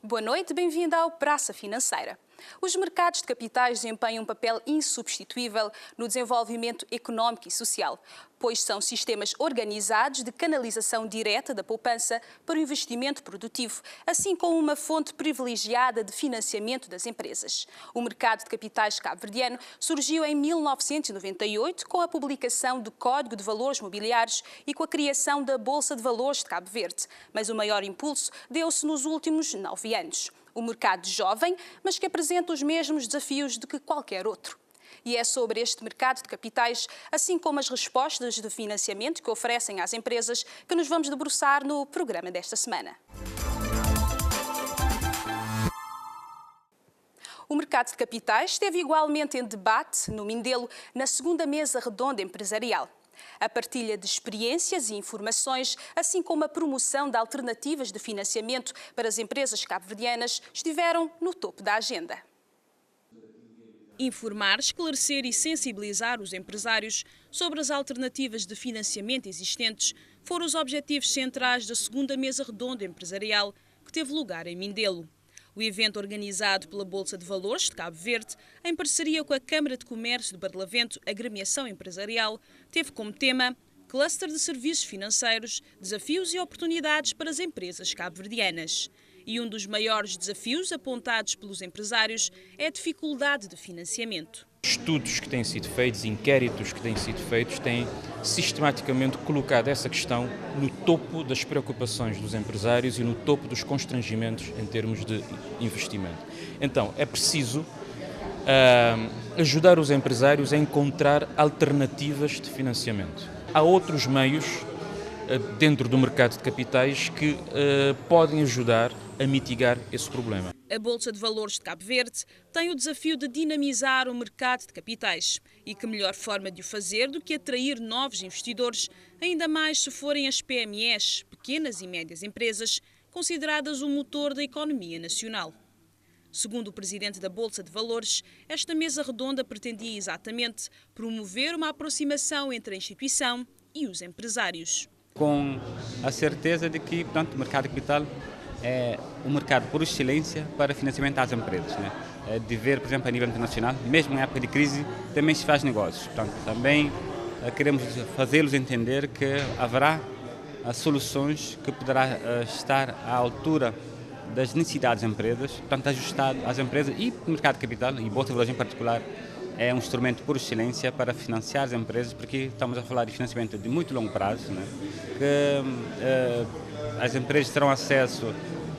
Boa noite, bem-vindo ao Praça Financeira. Os mercados de capitais desempenham um papel insubstituível no desenvolvimento económico e social, pois são sistemas organizados de canalização direta da poupança para o investimento produtivo, assim como uma fonte privilegiada de financiamento das empresas. O mercado de capitais cabo-verdiano surgiu em 1998 com a publicação do Código de Valores Mobiliários e com a criação da Bolsa de Valores de Cabo Verde, mas o maior impulso deu-se nos últimos 9 anos. O mercado jovem, mas que apresenta os mesmos desafios do que qualquer outro. E é sobre este mercado de capitais, assim como as respostas de financiamento que oferecem às empresas, que nos vamos debruçar no programa desta semana. O mercado de capitais esteve igualmente em debate no Mindelo na segunda mesa redonda empresarial. A partilha de experiências e informações, assim como a promoção de alternativas de financiamento para as empresas cabo-verdianas, estiveram no topo da agenda. Informar, esclarecer e sensibilizar os empresários sobre as alternativas de financiamento existentes foram os objetivos centrais da segunda mesa redonda empresarial que teve lugar em Mindelo. O evento, organizado pela Bolsa de Valores de Cabo Verde, em parceria com a Câmara de Comércio de Barlavento, Agremiação Empresarial, teve como tema Cluster de Serviços Financeiros, Desafios e Oportunidades para as Empresas Cabo-Verdianas. E um dos maiores desafios apontados pelos empresários é a dificuldade de financiamento. Estudos que têm sido feitos, inquéritos que têm sido feitos, têm sistematicamente colocado essa questão no topo das preocupações dos empresários e no topo dos constrangimentos em termos de investimento. Então, é preciso ajudar os empresários a encontrar alternativas de financiamento. Há outros meios dentro do mercado de capitais que podem ajudar a mitigar esse problema. A Bolsa de Valores de Cabo Verde tem o desafio de dinamizar o mercado de capitais. E que melhor forma de o fazer do que atrair novos investidores, ainda mais se forem as PMEs, pequenas e médias empresas, consideradas o motor da economia nacional. Segundo o presidente da Bolsa de Valores, esta mesa redonda pretendia exatamente promover uma aproximação entre a instituição e os empresários. Com a certeza de que, portanto, o mercado de capital é um mercado por excelência para financiamento às empresas, né? De ver, por exemplo, a nível internacional, mesmo em época de crise, também se faz negócios. Portanto, também queremos fazê-los entender que haverá soluções que poderá estar à altura das necessidades das empresas, portanto, ajustado às empresas e o mercado de capital, e Bolsa de Valores em particular, é um instrumento por excelência para financiar as empresas, porque estamos a falar de financiamento de muito longo prazo, né? Que as empresas terão acesso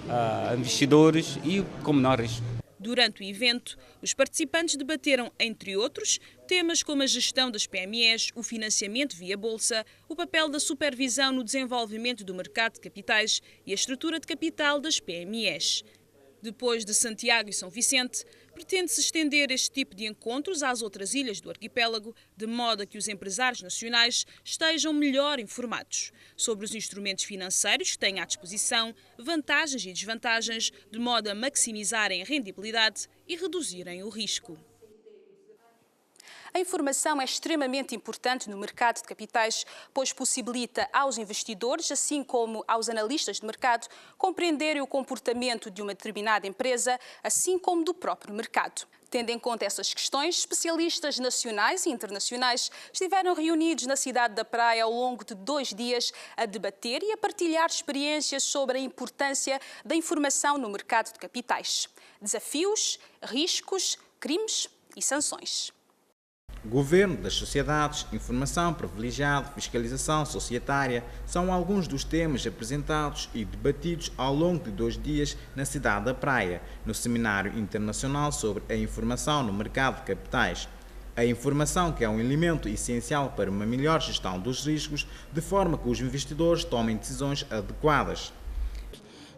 a investidores e com menor risco. Durante o evento, os participantes debateram, entre outros, temas como a gestão das PMEs, o financiamento via bolsa, o papel da supervisão no desenvolvimento do mercado de capitais e a estrutura de capital das PMEs. Depois de Santiago e São Vicente, pretende-se estender este tipo de encontros às outras ilhas do arquipélago, de modo a que os empresários nacionais estejam melhor informados sobre os instrumentos financeiros que têm à disposição, vantagens e desvantagens, de modo a maximizarem a rendibilidade e reduzirem o risco. A informação é extremamente importante no mercado de capitais, pois possibilita aos investidores, assim como aos analistas de mercado, compreenderem o comportamento de uma determinada empresa, assim como do próprio mercado. Tendo em conta essas questões, especialistas nacionais e internacionais estiveram reunidos na cidade da Praia ao longo de 2 dias a debater e a partilhar experiências sobre a importância da informação no mercado de capitais. Desafios, riscos, crimes e sanções. Governo das sociedades, informação privilegiada, fiscalização societária são alguns dos temas apresentados e debatidos ao longo de 2 dias na cidade da Praia, no Seminário Internacional sobre a Informação no Mercado de Capitais. A informação que é um elemento essencial para uma melhor gestão dos riscos, de forma que os investidores tomem decisões adequadas.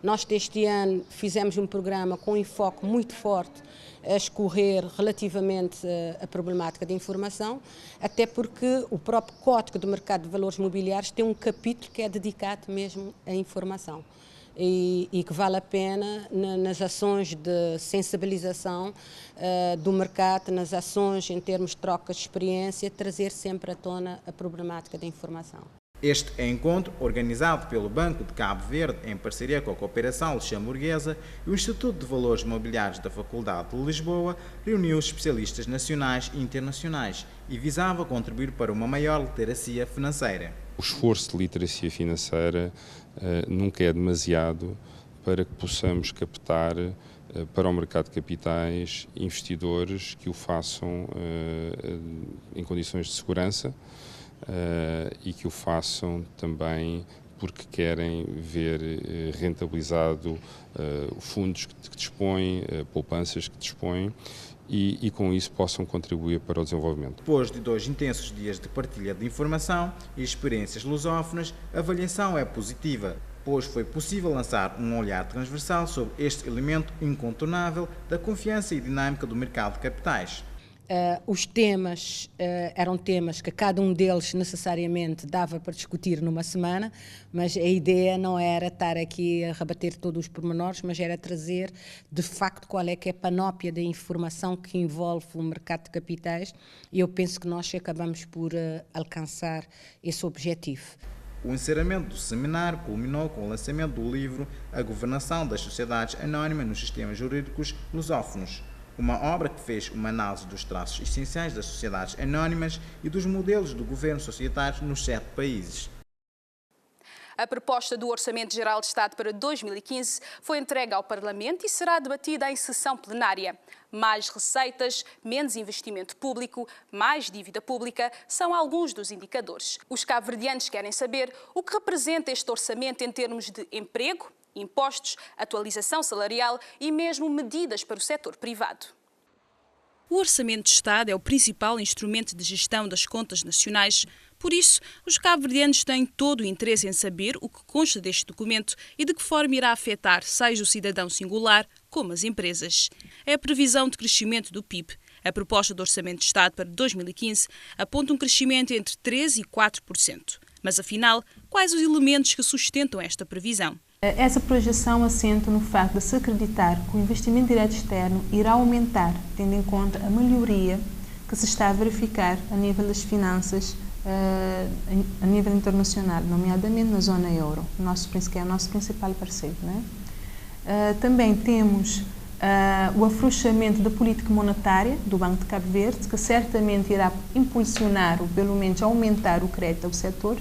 Nós deste ano fizemos um programa com um enfoque muito forte a escorrer relativamente à problemática da informação, até porque o próprio Código do Mercado de Valores Mobiliários tem um capítulo que é dedicado mesmo à informação e que vale a pena nas ações de sensibilização do mercado, nas ações em termos de troca de experiência, trazer sempre à tona a problemática da informação. Este encontro, organizado pelo Banco de Cabo Verde em parceria com a Cooperação Luxemburguesa e o Instituto de Valores Mobiliários da Faculdade de Lisboa, reuniu especialistas nacionais e internacionais e visava contribuir para uma maior literacia financeira. O esforço de literacia financeira nunca é demasiado para que possamos captar para o mercado de capitais investidores que o façam em condições de segurança e que o façam também porque querem ver rentabilizado fundos que dispõem, poupanças que dispõem e com isso possam contribuir para o desenvolvimento. Depois de 2 intensos dias de partilha de informação e experiências lusófonas, a avaliação é positiva, pois foi possível lançar um olhar transversal sobre este elemento incontornável da confiança e dinâmica do mercado de capitais. Os temas eram temas que cada um deles necessariamente dava para discutir numa semana, mas a ideia não era estar aqui a rebater todos os pormenores, mas era trazer de facto qual é que é a panóplia da informação que envolve o mercado de capitais, e eu penso que nós acabamos por alcançar esse objetivo. O encerramento do seminário culminou com o lançamento do livro A Governação das Sociedades Anónimas nos Sistemas Jurídicos Lusófonos, uma obra que fez uma análise dos traços essenciais das sociedades anónimas e dos modelos de governo societário nos 7 países. A proposta do Orçamento Geral de Estado para 2015 foi entregue ao Parlamento e será debatida em sessão plenária. Mais receitas, menos investimento público, mais dívida pública são alguns dos indicadores. Os cabo-verdianos querem saber o que representa este orçamento em termos de emprego, impostos, atualização salarial e mesmo medidas para o setor privado. O Orçamento de Estado é o principal instrumento de gestão das contas nacionais. Por isso, os cabo-verdianos têm todo o interesse em saber o que consta deste documento e de que forma irá afetar, seja o cidadão singular, como as empresas. É a previsão de crescimento do PIB. A proposta do Orçamento de Estado para 2015 aponta um crescimento entre 3% e 4%. Mas, afinal, quais os elementos que sustentam esta previsão? Essa projeção assenta no facto de se acreditar que o investimento direto externo irá aumentar, tendo em conta a melhoria que se está a verificar a nível das finanças a nível internacional, nomeadamente na zona euro, que é o nosso principal parceiro. Não é? Também temos o afrouxamento da política monetária do Banco de Cabo Verde, que certamente irá impulsionar ou pelo menos aumentar o crédito ao setor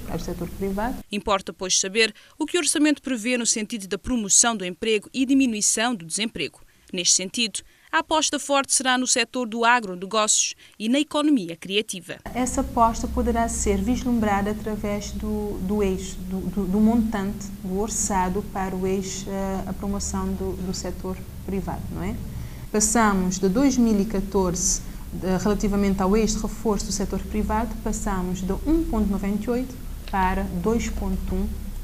privado. Importa, pois, saber o que o orçamento prevê no sentido da promoção do emprego e diminuição do desemprego. Neste sentido, a aposta forte será no setor do agronegócios e na economia criativa. Essa aposta poderá ser vislumbrada através do eixo, do montante, do orçado para o eixo, a promoção do setor privado, não é? Passamos de 2014, relativamente ao eixo de reforço do setor privado, passamos de 1,98 para 2,1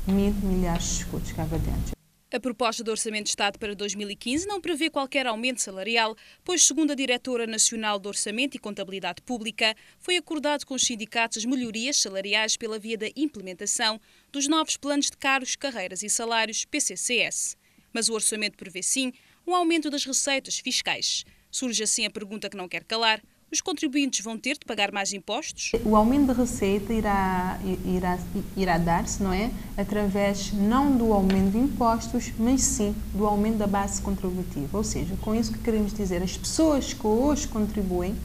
mil milhares de escudos cabo-verdianos. A proposta do Orçamento de Estado para 2015 não prevê qualquer aumento salarial, pois, segundo a Diretora Nacional de Orçamento e Contabilidade Pública, foi acordado com os sindicatos as melhorias salariais pela via da implementação dos novos planos de cargos, carreiras e salários PCCS. Mas o orçamento prevê, sim, um aumento das receitas fiscais. Surge assim a pergunta que não quer calar: os contribuintes vão ter de pagar mais impostos? O aumento da receita irá dar-se, não é? Através não do aumento de impostos, mas sim do aumento da base contributiva. Ou seja, com isso que queremos dizer, as pessoas que hoje contribuem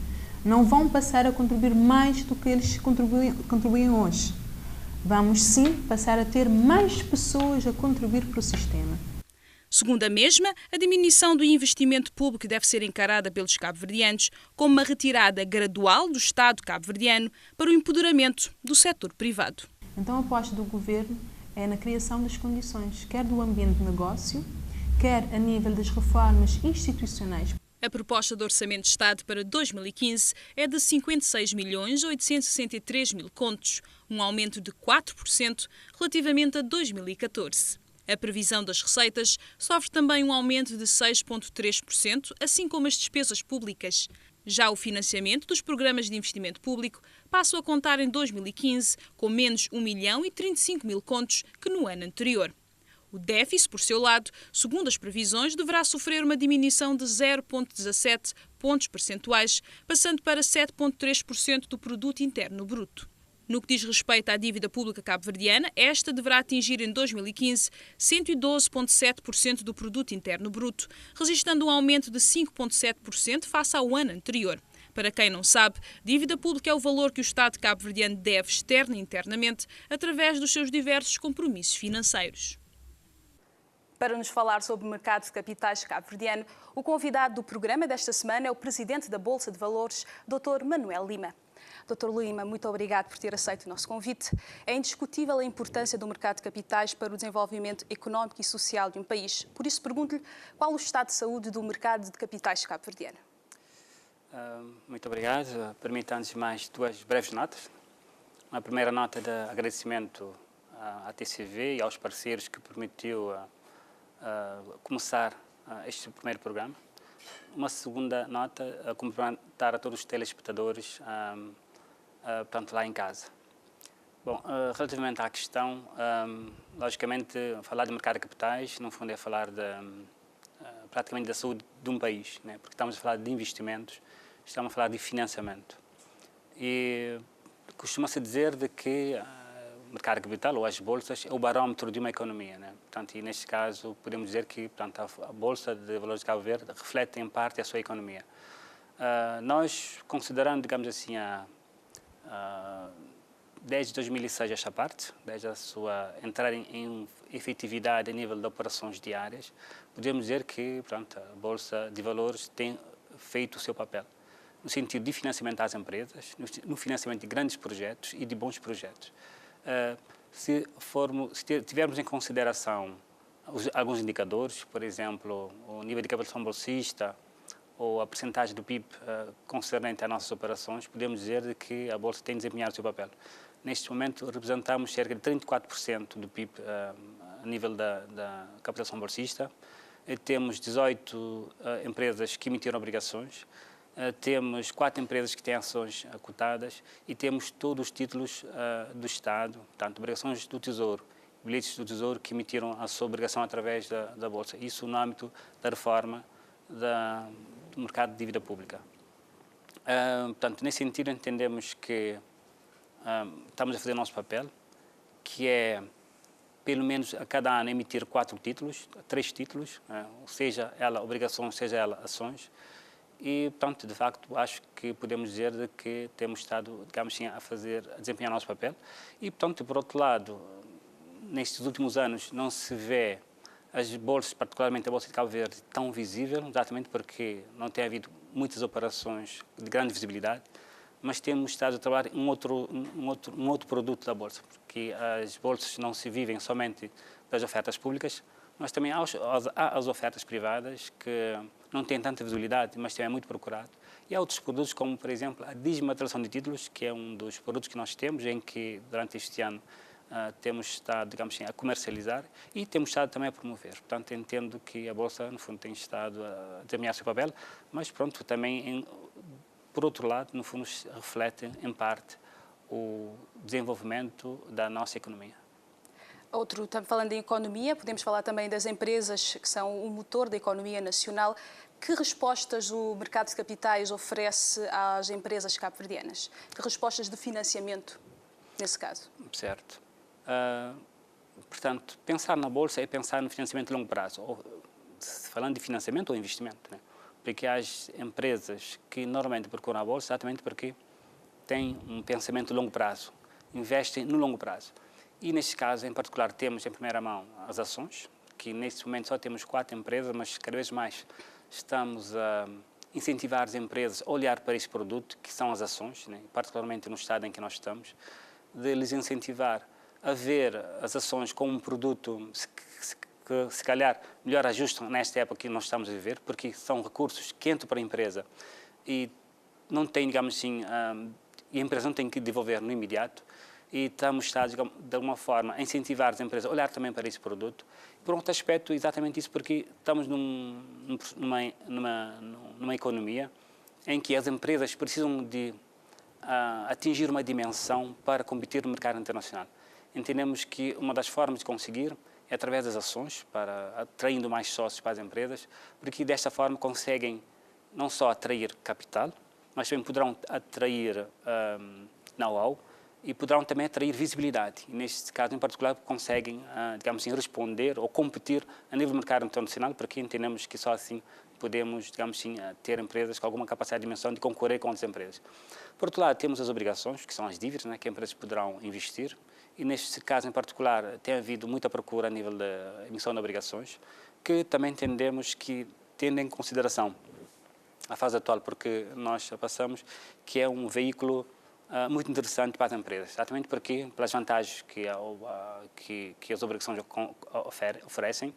não vão passar a contribuir mais do que eles contribuem hoje. Vamos sim passar a ter mais pessoas a contribuir para o sistema. Segundo a mesma, a diminuição do investimento público deve ser encarada pelos cabo-verdianos como uma retirada gradual do Estado cabo-verdiano para o empoderamento do setor privado. Então a aposta do Governo é na criação das condições, quer do ambiente de negócio, quer a nível das reformas institucionais. A proposta do Orçamento de Estado para 2015 é de 56.863.000 contos, um aumento de 4% relativamente a 2014. A previsão das receitas sofre também um aumento de 6,3%, assim como as despesas públicas. Já o financiamento dos programas de investimento público passa a contar em 2015 com menos 1.035.000 contos que no ano anterior. O déficit, por seu lado, segundo as previsões, deverá sofrer uma diminuição de 0,17 pontos percentuais, passando para 7,3% do produto interno bruto. No que diz respeito à dívida pública cabo-verdiana, esta deverá atingir em 2015 112,7% do produto interno bruto, registrando um aumento de 5,7% face ao ano anterior. Para quem não sabe, dívida pública é o valor que o Estado cabo-verdiano deve externa e internamente através dos seus diversos compromissos financeiros. Para nos falar sobre o mercado de capitais cabo-verdiano, o convidado do programa desta semana é o presidente da Bolsa de Valores, Dr. Manuel Lima. Dr. Lima, muito obrigado por ter aceito o nosso convite. É indiscutível a importância do mercado de capitais para o desenvolvimento económico e social de um país. Por isso, pergunto-lhe qual o estado de saúde do mercado de capitais cabo-verdiano. Muito obrigado. Permita, antes de mais, duas breves notas. Uma primeira nota de agradecimento à TCV e aos parceiros que permitiu começar este primeiro programa. Uma segunda nota, a cumprimentar a todos os telespectadores portanto, lá em casa. Bom, relativamente à questão, logicamente, falar de mercado de capitais, no fundo, é falar praticamente da saúde de um país, né? Porque estamos a falar de investimentos, estamos a falar de financiamento. E costuma-se dizer de que o mercado de capital, ou as bolsas, é o barómetro de uma economia, né? Portanto, e neste caso, podemos dizer que portanto, a Bolsa de Valores de Cabo Verde reflete, em parte, a sua economia. Nós, considerando, digamos assim, desde 2006 esta parte, desde a sua entrada em efetividade a nível de operações diárias, podemos dizer que portanto, a Bolsa de Valores tem feito o seu papel, no sentido de financiamento às empresas, no financiamento de grandes projetos e de bons projetos. Se tivermos em consideração alguns indicadores, por exemplo, o nível de captação bolsista ou a percentagem do PIB concernente às nossas operações, podemos dizer de que a Bolsa tem desempenhado o seu papel. Neste momento, representamos cerca de 34% do PIB a nível da captação bolsista. Temos 18 empresas que emitiram obrigações, temos 4 empresas que têm ações cotadas e temos todos os títulos do Estado, portanto, obrigações do Tesouro, bilhetes do Tesouro que emitiram a sua obrigação através da Bolsa. Isso no âmbito da reforma do mercado de dívida pública. Portanto, nesse sentido, entendemos que estamos a fazer o nosso papel, que é, pelo menos a cada ano, emitir 3 títulos, seja ela obrigações, seja ela ações. E, portanto, de facto, acho que podemos dizer de que temos estado, digamos assim, a desempenhar o nosso papel. E, portanto, por outro lado, nestes últimos anos não se vê as bolsas, particularmente a Bolsa de Cabo Verde, tão visível, exatamente porque não tem havido muitas operações de grande visibilidade, mas temos estado a trabalhar um outro produto da Bolsa, porque as bolsas não se vivem somente das ofertas públicas, mas também há as ofertas privadas que não têm tanta visibilidade, mas também é muito procurado. E há outros produtos, como, por exemplo, a desmaterialização de títulos, que é um dos produtos que nós temos, em que, durante este ano, temos estado, digamos assim, a comercializar e temos estado também a promover. Portanto, entendo que a Bolsa, no fundo, tem estado a desempenhar o seu papel, mas, pronto, também, por outro lado, no fundo, reflete, em parte, o desenvolvimento da nossa economia. Falando em economia, podemos falar também das empresas que são o motor da economia nacional. Que respostas o mercado de capitais oferece às empresas cabo-verdianas? Que respostas de financiamento, nesse caso? Certo. Portanto, pensar na Bolsa é pensar no financiamento a longo prazo, falando de financiamento ou investimento, né? Porque há empresas que normalmente procuram a Bolsa exatamente porque têm um pensamento a longo prazo, investem no longo prazo. E, neste caso, em particular, temos em primeira mão as ações, que neste momento só temos 4 empresas, mas cada vez mais estamos a incentivar as empresas a olhar para este produto, que são as ações, né? Particularmente no estado em que nós estamos, de lhes incentivar a ver as ações como um produto que se calhar melhor ajustam nesta época que nós estamos a viver, porque são recursos que entram para a empresa e não tem, digamos assim, e a empresa não tem que devolver no imediato. E estamos, digamos, de alguma forma, a incentivar as empresas a olhar também para esse produto. Por outro aspecto, exatamente isso, porque estamos numa economia em que as empresas precisam de atingir uma dimensão para competir no mercado internacional. Entendemos que uma das formas de conseguir é através das ações, atraindo mais sócios para as empresas, porque desta forma conseguem não só atrair capital, mas também poderão atrair know-how e poderão também atrair visibilidade. E neste caso, em particular, conseguem, digamos assim, responder ou competir a nível do mercado internacional, porque entendemos que só assim podemos, digamos assim, ter empresas com alguma capacidade de dimensão de concorrer com outras empresas. Por outro lado, temos as obrigações, que são as dívidas, né, que as empresas poderão investir, e neste caso em particular tem havido muita procura a nível da emissão de obrigações, que também entendemos que, tendo em consideração a fase atual, porque nós passamos, que é um veículo muito interessante para as empresas, exatamente porque, pelas vantagens que as obrigações oferecem,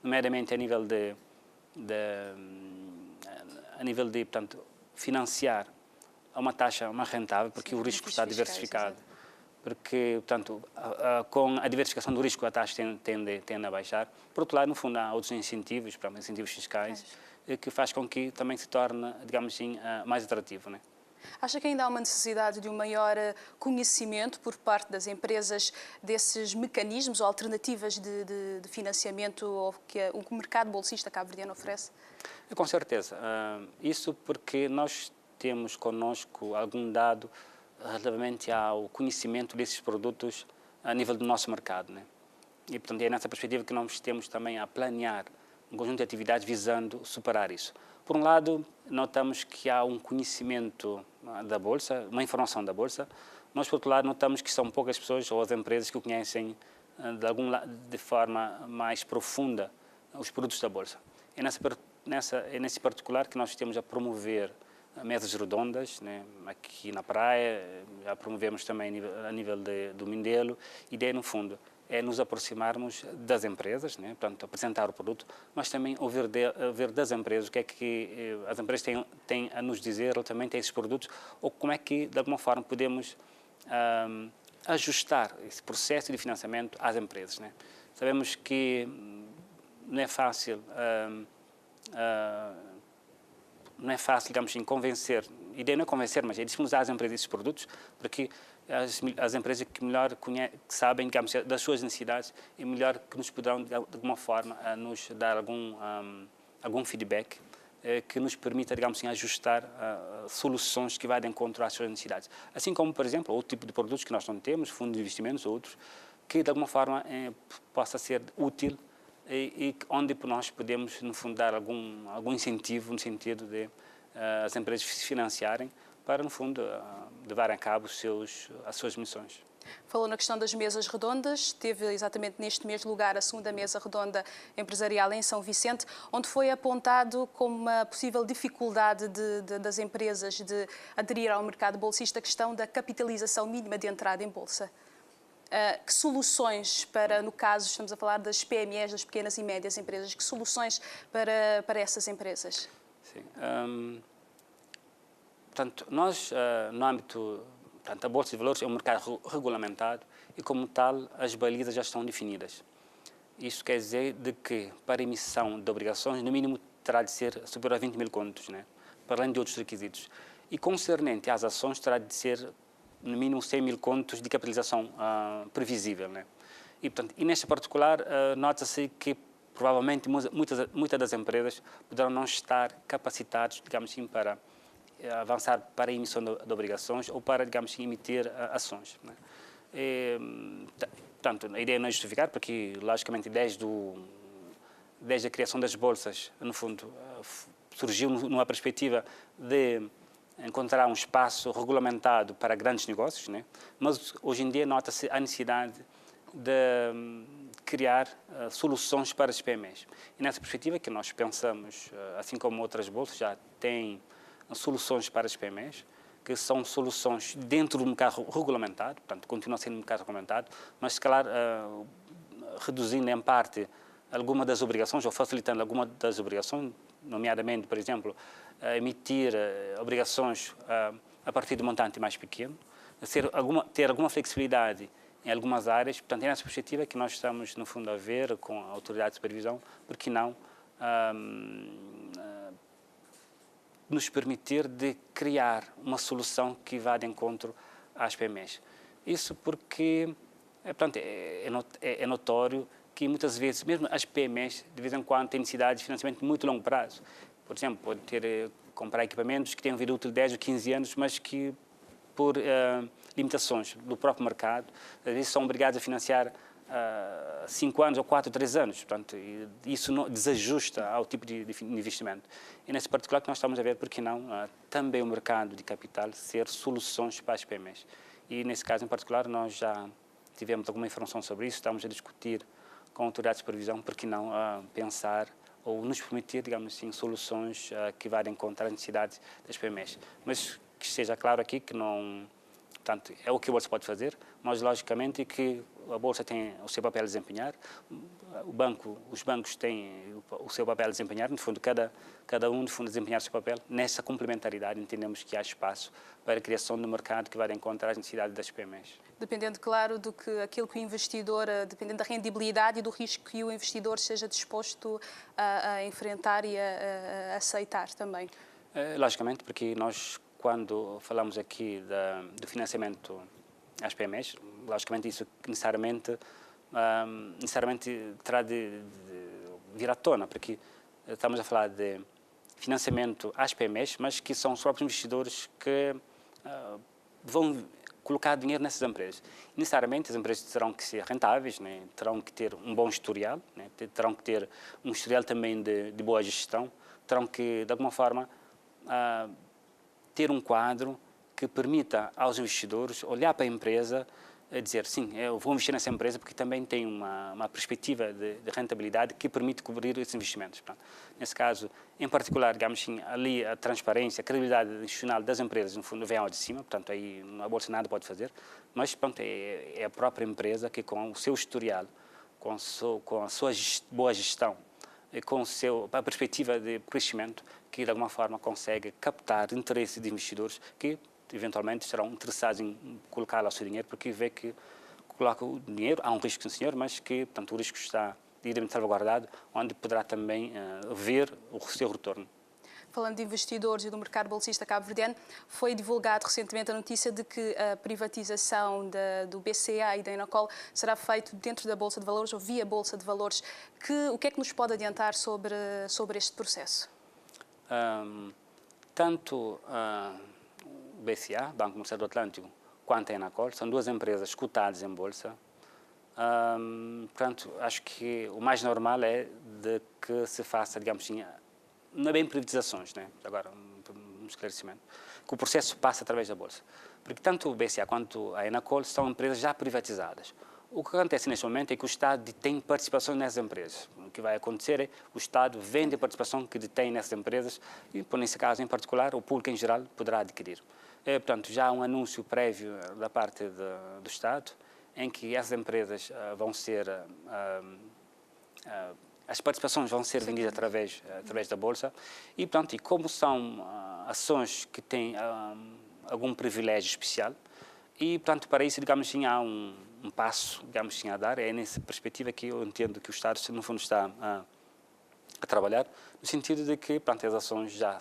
nomeadamente a nível de portanto, financiar a uma taxa mais rentável, porque o risco está diversificado. Porque, portanto, com a diversificação do risco, a taxa tende a baixar. Por outro lado, no fundo, há outros incentivos, incentivos fiscais, que faz com que também se torne, digamos assim, mais atrativo, né? Acha que ainda há uma necessidade de um maior conhecimento por parte das empresas desses mecanismos ou alternativas de financiamento que o mercado bolsista cabo-verdiano oferece? Com certeza. Isso porque nós temos connosco algum dado relativamente ao conhecimento desses produtos a nível do nosso mercado, né? E, portanto, é nessa perspectiva que nós temos também a planear um conjunto de atividades visando superar isso. Por um lado, notamos que há um conhecimento da Bolsa, uma informação da Bolsa. Nós, por outro lado, notamos que são poucas pessoas ou as empresas que o conhecem de forma mais profunda os produtos da Bolsa. É nesse particular que nós temos a promover mesas redondas, né, aqui na praia, já promovemos também a nível do Mindelo. A ideia, no fundo, é nos aproximarmos das empresas, né, portanto, apresentar o produto, mas também ouvir das empresas o que é que as empresas têm a nos dizer, relativamente a esses produtos, ou como é que, de alguma forma, podemos ajustar esse processo de financiamento às empresas, né? Sabemos que não é fácil, digamos assim, convencer. A ideia não é convencer, mas é disponibilizar às empresas esses produtos, porque as empresas que melhor que sabem, digamos, das suas necessidades e melhor que nos poderão, de alguma forma, nos dar algum feedback que nos permita, digamos assim, ajustar soluções que vão de encontro às suas necessidades. Assim como, por exemplo, outro tipo de produtos que nós não temos, fundos de investimentos ou outros, que de alguma forma possa ser útil e onde nós podemos, no fundo, dar algum incentivo no sentido de as empresas se financiarem para, no fundo, levar a cabo as suas missões. Falou na questão das mesas redondas, teve exatamente neste mês lugar a segunda mesa redonda empresarial em São Vicente, onde foi apontado como uma possível dificuldade das empresas de aderir ao mercado bolsista a questão da capitalização mínima de entrada em bolsa. Que soluções para, no caso, estamos a falar das PMEs, das pequenas e médias empresas, que soluções para essas empresas? Sim. Portanto, nós, no âmbito, portanto, a Bolsa de Valores é um mercado regulamentado e, como tal, as balizas já estão definidas. Isso quer dizer de que, para a emissão de obrigações, no mínimo terá de ser superior a 20 mil contos, né? Para além de outros requisitos. E, concernente às ações, terá de ser no mínimo 100 mil contos de capitalização previsível, né? E, portanto, neste particular, nota-se que provavelmente muitas das empresas poderão não estar capacitados, digamos assim, para avançar para a emissão de obrigações ou para, digamos assim, emitir ações, né? Portanto, a ideia não é justificar, porque, logicamente, desde a criação das bolsas, no fundo, surgiu numa perspectiva de encontrar um espaço regulamentado para grandes negócios, né? Mas hoje em dia nota-se a necessidade de criar soluções para as PMEs. E nessa perspectiva que nós pensamos, assim como outras bolsas já têm soluções para as PMEs, que são soluções dentro do mercado regulamentado, portanto, continua sendo um mercado regulamentado, mas, se calhar, reduzindo em parte alguma das obrigações ou facilitando alguma das obrigações, nomeadamente, por exemplo, emitir obrigações a partir de um montante mais pequeno, ter alguma flexibilidade em algumas áreas. Portanto, é nessa perspectiva que nós estamos, no fundo, a ver com a autoridade de supervisão, porque não nos permitir de criar uma solução que vá de encontro às PMEs. Isso porque, portanto, é notório que muitas vezes, mesmo as PMEs, de vez em quando, têm necessidade de financiamento de muito longo prazo. Por exemplo, pode comprar equipamentos que têm vida útil de 10 ou 15 anos, mas que por limitações do próprio mercado, às vezes são obrigados a financiar 5 anos ou 4, 3 anos. Portanto, isso não desajusta ao tipo de investimento. E nesse particular que nós estamos a ver, por que não, também o mercado de capital ser soluções para as PMEs. E nesse caso em particular nós já tivemos alguma informação sobre isso, estamos a discutir com a autoridade de supervisão, por que não pensar ou nos permitir, digamos assim, soluções que vá encontrar as necessidades das PMEs. Mas que esteja claro aqui que não... Portanto, é o que a Bolsa pode fazer, mas logicamente que a Bolsa tem o seu papel a desempenhar, os bancos têm o seu papel a desempenhar, no fundo, cada um, no fundo, desempenhar o seu papel. Nessa complementaridade, entendemos que há espaço para a criação de mercado que vai encontrar as necessidades das PMEs. Dependendo, claro, do que aquilo que o investidor, dependendo da rendibilidade e do risco que o investidor seja disposto a enfrentar e a aceitar também. Logicamente, porque nós, quando falamos aqui do financiamento às PMEs, logicamente isso necessariamente terá de vir à tona, porque estamos a falar de financiamento às PMEs, mas que são os próprios investidores que vão colocar dinheiro nessas empresas. Necessariamente as empresas terão que ser rentáveis, né? Terão que ter um bom historial, né? Terão que ter um historial também de boa gestão, terão que, de alguma forma, ter um quadro que permita aos investidores olhar para a empresa e dizer, sim, eu vou investir nessa empresa porque também tem uma perspectiva de rentabilidade que permite cobrir esses investimentos. Portanto, nesse caso, em particular, digamos assim, ali a transparência, a credibilidade institucional das empresas, no fundo, vem ao de cima, portanto, aí a Bolsa nada pode fazer, mas pronto, é a própria empresa que, com o seu historial, com a sua boa gestão, e com a perspectiva de crescimento, que de alguma forma consegue captar interesse de investidores que eventualmente serão interessados em colocar lá o seu dinheiro, porque vê que coloca o dinheiro, há um risco, sim senhor, mas que, portanto, o risco está devidamente salvaguardado, onde poderá também ver o seu retorno. Falando de investidores e do mercado bolsista cabo-verdiano, foi divulgado recentemente a notícia de que a privatização do BCA e da Enacol será feito dentro da Bolsa de Valores ou via Bolsa de Valores. O que é que nos pode adiantar sobre este processo? Tanto o BCA, Banco Comercial do Atlântico, quanto a Enacol, são duas empresas cotadas em Bolsa. Portanto, acho que o mais normal é de que se faça, digamos assim, não é bem privatizações, né? Agora, um esclarecimento, que o processo passa através da Bolsa. Porque tanto o BCA quanto a Enacol são empresas já privatizadas. O que acontece neste momento é que o Estado detém participação nessas empresas. O que vai acontecer é que o Estado vende a participação que detém nessas empresas e, por nesse caso em particular, o público em geral poderá adquirir. Portanto, já há um anúncio prévio da parte do Estado em que essas empresas vão ser... as participações vão ser vendidas através da Bolsa e, portanto, como são ações que têm algum privilégio especial e, portanto, para isso, digamos assim, há um passo, digamos assim, a dar. É nessa perspectiva que eu entendo que o Estado, no fundo, está a trabalhar, no sentido de que, portanto, as ações já,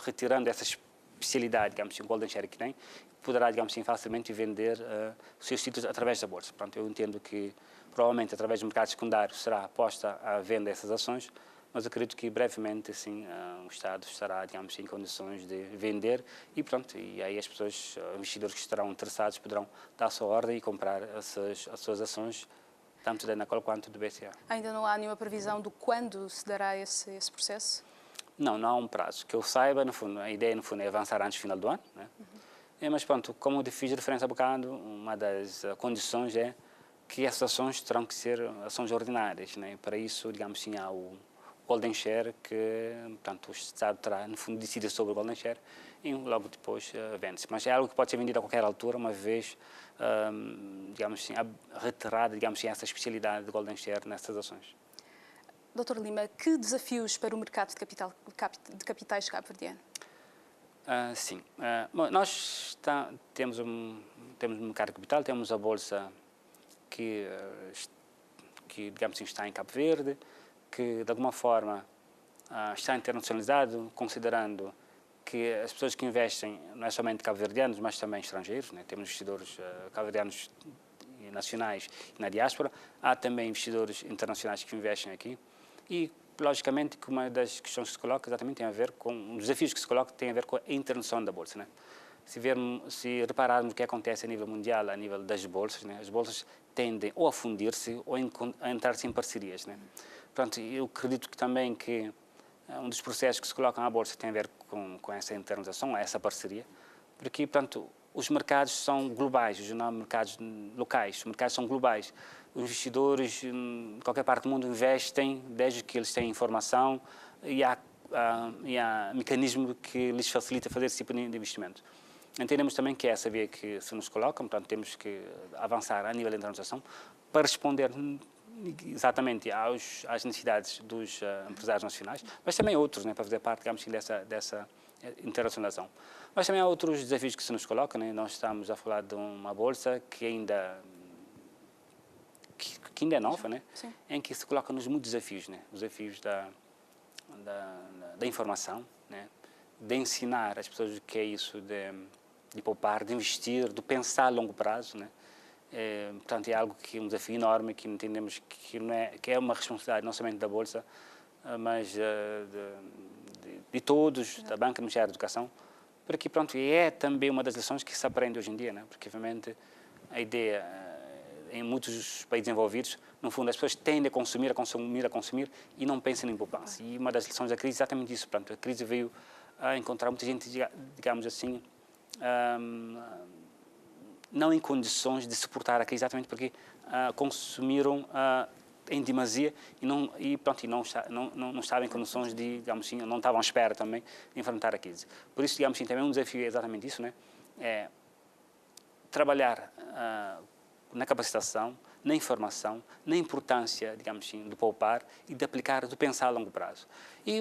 retirando essa especialidade, digamos assim, o Golden Share que tem, poderá, digamos assim, facilmente vender os seus títulos através da Bolsa. Portanto, eu entendo que provavelmente através do mercado secundário será aposta à venda dessas ações, mas acredito que brevemente assim, o Estado estará, digamos, em condições de vender e pronto, e aí as pessoas, investidores que estarão interessados poderão dar a sua ordem e comprar as suas ações, tanto da Enacol quanto do BCA. Ainda não há nenhuma previsão de quando se dará esse processo? Não há um prazo. Que eu saiba, no fundo, a ideia no fundo é avançar antes do final do ano, né? Mas pronto, como eu fiz referência há bocado, uma das condições é que essas ações terão que ser ações ordinárias, né? Para isso, digamos assim, há o Golden Share que, portanto, o Estado terá, no fundo, decidir sobre o Golden Share e logo depois vende-se. Mas é algo que pode ser vendido a qualquer altura, uma vez, digamos assim, retirada, digamos assim, essa especialidade de Golden Share nessas ações. Dr. Lima, que desafios para o mercado de capitais cabo-verdiano? Sim. Bom, nós temos um mercado de capital, temos a Bolsa que digamos assim, está em Cabo Verde, que de alguma forma está internacionalizado, considerando que as pessoas que investem não é somente cabo-verdianos, mas também estrangeiros, né? Temos investidores cabo-verdianos nacionais e na diáspora, há também investidores internacionais que investem aqui e, logicamente, que uma das questões que se coloca exatamente tem a ver com, os desafios que se colocam têm a ver com a internacionalização da Bolsa, né? se repararmos o que acontece a nível mundial, a nível das bolsas, né, as bolsas tendem ou a fundir-se ou a entrar-se em parcerias, né. Pronto, eu acredito que também que um dos processos que se colocam à bolsa tem a ver com essa internalização, essa parceria, porque, portanto, os mercados são globais, os não mercados locais, os mercados são globais. Os investidores em qualquer parte do mundo investem desde que eles têm informação e há mecanismo que lhes facilita fazer esse tipo de investimento. Entendemos também que é essa via que se nos coloca, portanto, temos que avançar a nível de internalização para responder exatamente às necessidades dos empresários nacionais, mas também outros, né, para fazer parte, digamos, dessa internacionalização. Mas também há outros desafios que se nos colocam, né? Nós estamos a falar de uma bolsa que ainda é nova, né? Em que se colocam-nos muitos desafios, né? Os desafios da informação, né? De ensinar as pessoas o que é isso de poupar, de investir, de pensar a longo prazo, né? Portanto, é algo que é um desafio enorme, que entendemos que é uma responsabilidade não somente da Bolsa, mas de todos, da Banca do Ministério da Educação, porque, pronto, é também uma das lições que se aprende hoje em dia, né? Porque, obviamente, a ideia, em muitos países desenvolvidos, no fundo, as pessoas tendem a consumir e não pensam em poupança. E uma das lições da crise é exatamente isso. Portanto, a crise veio a encontrar muita gente, digamos assim, não em condições de suportar a crise, exatamente porque consumiram em demasia e não estavam em condições de, digamos assim, não estavam à espera também de enfrentar a crise. Por isso, digamos assim, também um desafio é exatamente isso, né? É trabalhar na capacitação, na informação, na importância, digamos assim, de poupar e de aplicar, de pensar a longo prazo. E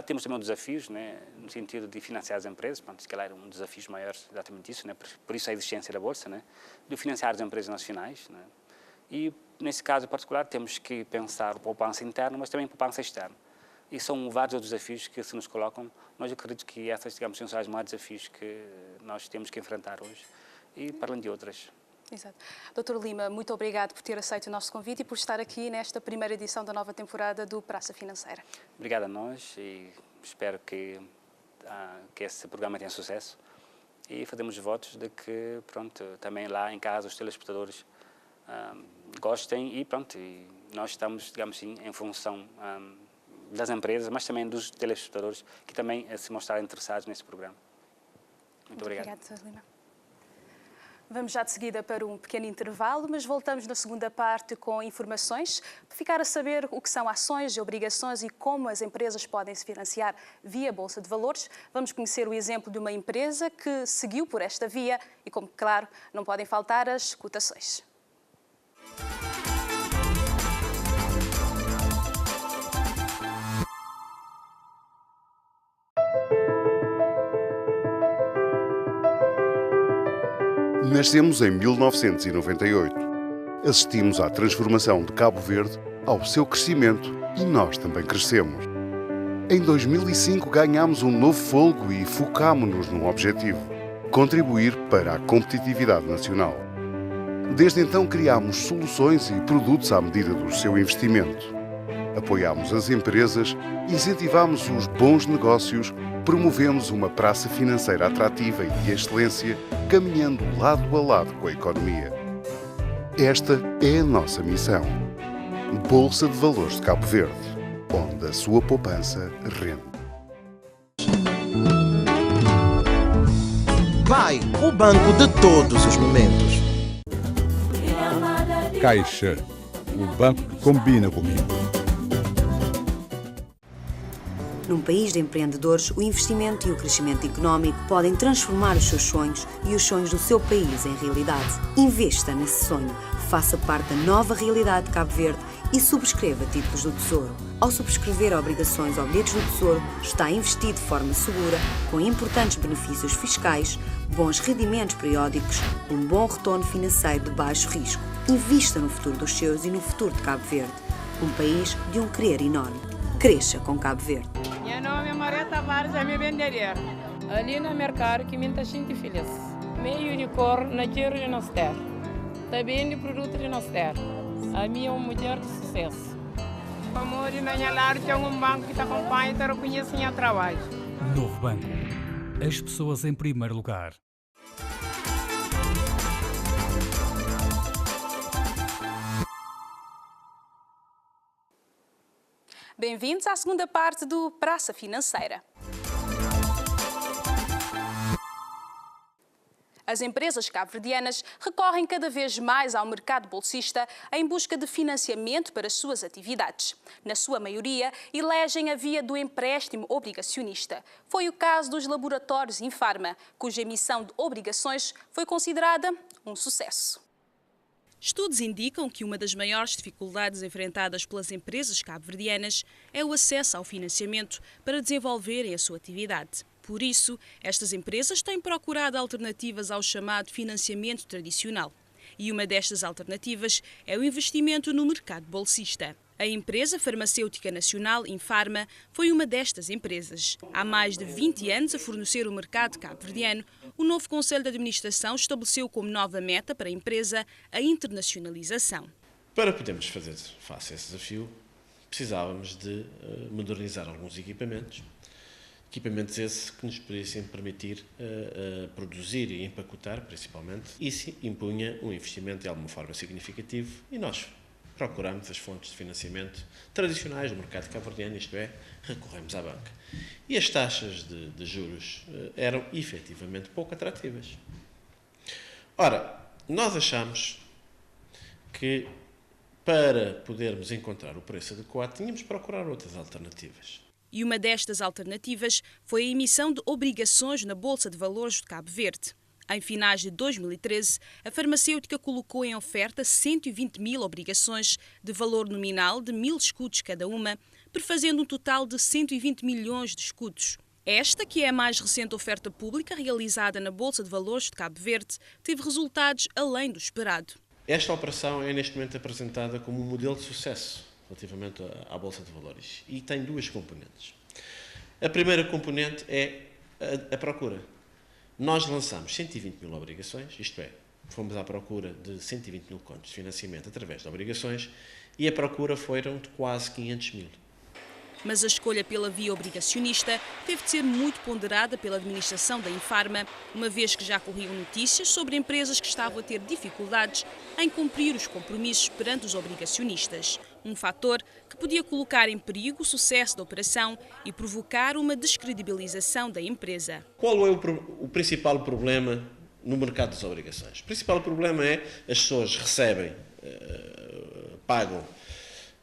temos também desafios, né, no sentido de financiar as empresas, se calhar era um dos desafios maiores, exatamente isso, né, por isso a existência da Bolsa, né, de financiar as empresas nacionais, né, e nesse caso em particular temos que pensar poupança interna, mas também poupança externa. E são vários outros desafios que se nos colocam, mas eu acredito que essas, digamos, são os maiores desafios que nós temos que enfrentar hoje, e para além de outras. Exato. Dr. Lima, muito obrigado por ter aceito o nosso convite e por estar aqui nesta primeira edição da nova temporada do Praça Financeira. Obrigado a nós e espero que esse programa tenha sucesso e fazemos votos de que, pronto, também lá em casa os telespectadores gostem e, pronto, e nós estamos, digamos assim, em função das empresas, mas também dos telespectadores que também se mostrarem interessados nesse programa. Muito obrigado. Obrigado, Dr. Lima. Vamos já de seguida para um pequeno intervalo, mas voltamos na segunda parte com informações para ficar a saber o que são ações e obrigações e como as empresas podem se financiar via Bolsa de Valores. Vamos conhecer o exemplo de uma empresa que seguiu por esta via e, como claro, não podem faltar as cotações. Nascemos em 1998. Assistimos à transformação de Cabo Verde, ao seu crescimento e nós também crescemos. Em 2005 ganhámos um novo fôlego e focámo-nos num objetivo: contribuir para a competitividade nacional. Desde então criámos soluções e produtos à medida do seu investimento. Apoiámos as empresas, incentivámos os bons negócios, promovemos uma praça financeira atrativa e de excelência, caminhando lado a lado com a economia. Esta é a nossa missão. Bolsa de Valores de Cabo Verde, onde a sua poupança rende. Vai, o banco de todos os momentos. Caixa, o banco que combina comigo. Num país de empreendedores, o investimento e o crescimento económico podem transformar os seus sonhos e os sonhos do seu país em realidade. Investa nesse sonho, faça parte da nova realidade de Cabo Verde e subscreva títulos do Tesouro. Ao subscrever obrigações ou bilhetes do Tesouro, está investido de forma segura, com importantes benefícios fiscais, bons rendimentos periódicos, um bom retorno financeiro de baixo risco. Invista no futuro dos seus e no futuro de Cabo Verde, um país de um querer enorme. Cresça com Cabo Verde. Meu nome é Maria Tavares, é minha vendeira. Ali no mercado que muita gente feliz. Meio de cor na dinheiro de nós ter. Também de produto de nós ter. A minha é uma mulher de sucesso. Amor, na minha lar tem um banco que te acompanha e te reconhece em trabalho. Novo banco. As pessoas em primeiro lugar. Bem-vindos à segunda parte do Praça Financeira. As empresas cabo-verdianas recorrem cada vez mais ao mercado bolsista em busca de financiamento para as suas atividades. Na sua maioria, elegem a via do empréstimo obrigacionista. Foi o caso dos laboratórios Infarma, cuja emissão de obrigações foi considerada um sucesso. Estudos indicam que uma das maiores dificuldades enfrentadas pelas empresas cabo-verdianas é o acesso ao financiamento para desenvolverem a sua atividade. Por isso, estas empresas têm procurado alternativas ao chamado financiamento tradicional. E uma destas alternativas é o investimento no mercado bolsista. A empresa farmacêutica nacional Infarma foi uma destas empresas. Há mais de 20 anos a fornecer o mercado cabo-verdiano, o novo Conselho de Administração estabeleceu como nova meta para a empresa a internacionalização. Para podermos fazer face a esse desafio, precisávamos de modernizar alguns equipamentos. Equipamentos esses que nos pudessem permitir produzir e empacotar, principalmente. Isso impunha um investimento de alguma forma significativo e nós procuramos as fontes de financiamento tradicionais do mercado cabo-verdiano, isto é, recorremos à banca. E as taxas de juros eram efetivamente pouco atrativas. Ora, nós achamos que para podermos encontrar o preço adequado tínhamos de procurar outras alternativas. E uma destas alternativas foi a emissão de obrigações na Bolsa de Valores de Cabo Verde. Em finais de 2013, a farmacêutica colocou em oferta 120 mil obrigações de valor nominal de 1.000 escudos cada uma, prefazendo um total de 120 milhões de escudos. Esta, que é a mais recente oferta pública realizada na Bolsa de Valores de Cabo Verde, teve resultados além do esperado. Esta operação é neste momento apresentada como um modelo de sucesso relativamente à Bolsa de Valores e tem duas componentes. A primeira componente é a procura. Nós lançamos 120 mil obrigações, isto é, fomos à procura de 120 mil contos de financiamento através de obrigações e a procura foram de quase 500 mil. Mas a escolha pela via obrigacionista teve de ser muito ponderada pela administração da Infarma, uma vez que já corriam notícias sobre empresas que estavam a ter dificuldades em cumprir os compromissos perante os obrigacionistas. Um fator que podia colocar em perigo o sucesso da operação e provocar uma descredibilização da empresa. Qual é o principal problema no mercado das obrigações? O principal problema é as pessoas recebem, pagam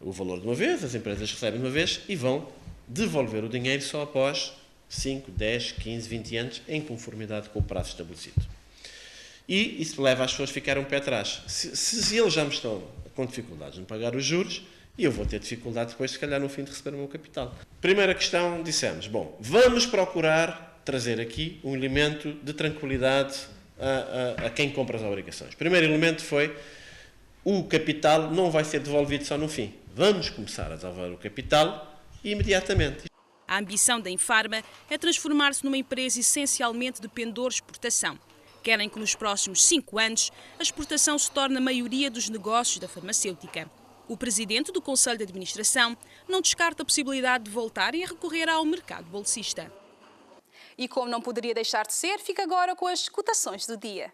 o valor de uma vez, as empresas recebem de uma vez e vão devolver o dinheiro só após 5, 10, 15, 20 anos em conformidade com o prazo estabelecido. E isso leva as pessoas a ficarem um pé atrás. Se eles já me estão com dificuldades em pagar os juros, eu vou ter dificuldade depois, se calhar, no fim de receber o meu capital. Primeira questão, dissemos, bom, vamos procurar trazer aqui um elemento de tranquilidade a quem compra as obrigações. O primeiro elemento foi o capital não vai ser devolvido só no fim. Vamos começar a devolver o capital imediatamente. A ambição da Infarma é transformar-se numa empresa essencialmente de pendor exportação. Querem que nos próximos 5 anos a exportação se torne a maioria dos negócios da farmacêutica. O presidente do Conselho de Administração não descarta a possibilidade de voltarem a recorrer ao mercado bolsista. E como não poderia deixar de ser, fica agora com as cotações do dia.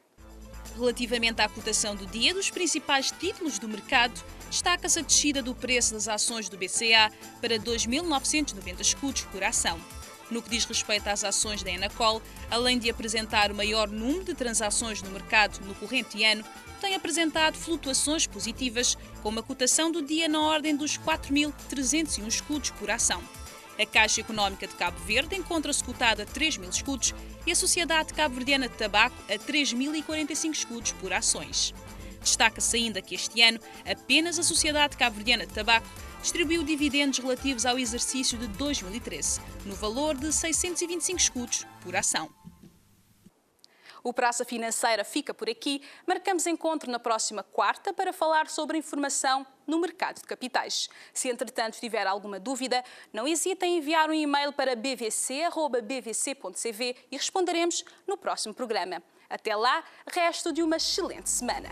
Relativamente à cotação do dia dos principais títulos do mercado, destaca-se a descida do preço das ações do BCA para 2.990 escudos por ação. No que diz respeito às ações da Enacol, além de apresentar o maior número de transações no mercado no corrente ano, tem apresentado flutuações positivas, com uma cotação do dia na ordem dos 4.301 escudos por ação. A Caixa Económica de Cabo Verde encontra-se cotada a 3.000 escudos e a Sociedade Cabo-Verdiana de Tabaco a 3.045 escudos por ações. Destaca-se ainda que este ano apenas a Sociedade Cabo-Verdiana de Tabaco distribuiu dividendos relativos ao exercício de 2013, no valor de 625 escudos por ação. O Praça Financeira fica por aqui. Marcamos encontro na próxima quarta para falar sobre a informação no mercado de capitais. Se, entretanto, tiver alguma dúvida, não hesite em enviar um e-mail para bvc@bvc.cv e responderemos no próximo programa. Até lá, resto de uma excelente semana.